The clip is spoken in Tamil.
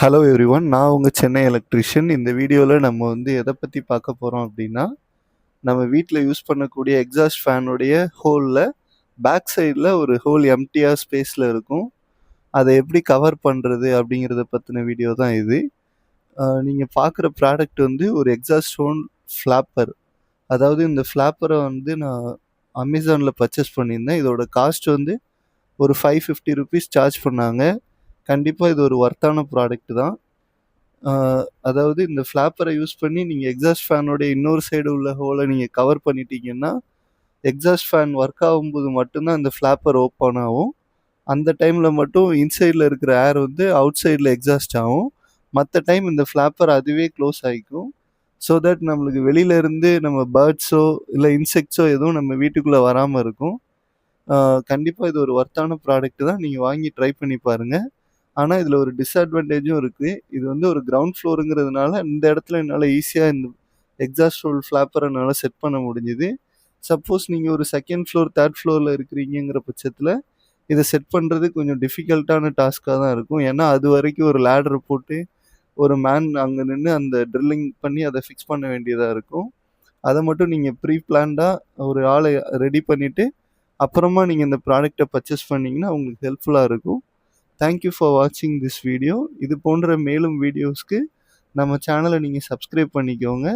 Hello everyone. நான் உங்க சென்னை எலக்ட்ரீஷியன். இந்த வீடியோவில் நம்ம எதை பற்றி பார்க்க போகிறோம் அப்படின்னா, நம்ம வீட்டில் யூஸ் பண்ணக்கூடிய எக்ஸாஸ்ட் ஃபேனுடைய ஹோலில் பேக் சைடில் ஒரு ஹோல் எம்டியாக ஸ்பேஸில் இருக்கும். அதை எப்படி கவர் பண்ணுறது அப்படிங்கிறத பற்றின வீடியோ தான் இது. நீங்கள் பார்க்குற ப்ராடக்ட் ஒரு எக்ஸாஸ்ட் ஃபோன் ஃப்ளாப்பர். அதாவது இந்த ஃப்ளாப்பரை நான் அமேசானில் பர்ச்சேஸ் பண்ணியிருந்தேன். இதோட காஸ்ட் ஒரு ₹550 சார்ஜ் பண்ணாங்க. கண்டிப்பாக இது ஒரு ஒர்த்தான ப்ராடக்ட் தான். அதாவது இந்த ஃப்ளாப்பரை யூஸ் பண்ணி நீங்கள் எக்ஸாஸ்ட் ஃபேனோடைய இன்னொரு சைடு உள்ள ஹோலை நீங்கள் கவர் பண்ணிட்டீங்கன்னா, எக்ஸாஸ்ட் ஃபேன் ஒர்க் ஆகும்போது மட்டும்தான் இந்த ஃப்ளாப்பர் ஓப்பன் ஆகும். அந்த டைமில் மட்டும் இன்சைடில் இருக்கிற ஏர் அவுட் சைடில் எக்ஸாஸ்ட் ஆகும். மற்ற டைம் இந்த ஃப்ளாப்பர் அதுவே க்ளோஸ் ஆகிக்கும். ஸோ தட் நம்மளுக்கு வெளியிலேருந்து நம்ம பேர்ட்ஸோ இல்லை இன்செக்ட்ஸோ எதுவும் நம்ம வீட்டுக்குள்ளே வராமல் இருக்கும். கண்டிப்பாக இது ஒரு ஒர்த்தான ப்ராடக்ட் தான். நீங்கள் வாங்கி ட்ரை பண்ணி பாருங்கள். ஆனால் இதில் ஒரு டிஸ்அட்வான்டேஜும் இருக்குது. இது ஒரு கிரவுண்ட் ஃப்ளோருங்கிறதுனால இந்த இடத்துல என்னால் ஈஸியாக இந்த எக்ஸாஸ்ட் ஹோல் ஃப்ளாப்பரை என்னால் செட் பண்ண முடிஞ்சுது. சப்போஸ் நீங்கள் ஒரு செகண்ட் ஃப்ளோர், தேர்ட் ஃப்ளோரில் இருக்கிறீங்கிற பட்சத்தில் இதை செட் பண்ணுறது கொஞ்சம் டிஃபிகல்ட்டான டாஸ்க்காக தான் இருக்கும். ஏன்னா அது வரைக்கும் ஒரு லேடர் போட்டு ஒரு மேன் அங்கே நின்று அந்த ட்ரில்லிங் பண்ணி அதை ஃபிக்ஸ் பண்ண வேண்டியதாக இருக்கும். அதை மட்டும் நீங்கள் ப்ரீ பிளான்டாக ஒரு ஆளை ரெடி பண்ணிவிட்டு அப்புறமா நீங்கள் இந்த ப்ராடக்டை பர்ச்சேஸ் பண்ணிங்கன்னா உங்களுக்கு ஹெல்ப்ஃபுல்லாக இருக்கும். தேங்க்யூ ஃபார் வாட்சிங் திஸ் வீடியோ. இது போன்ற மேலும் வீடியோஸ்க்கு நம்ம சேனலை நீங்கள் சப்ஸ்கிரைப் பண்ணிக்கோங்க.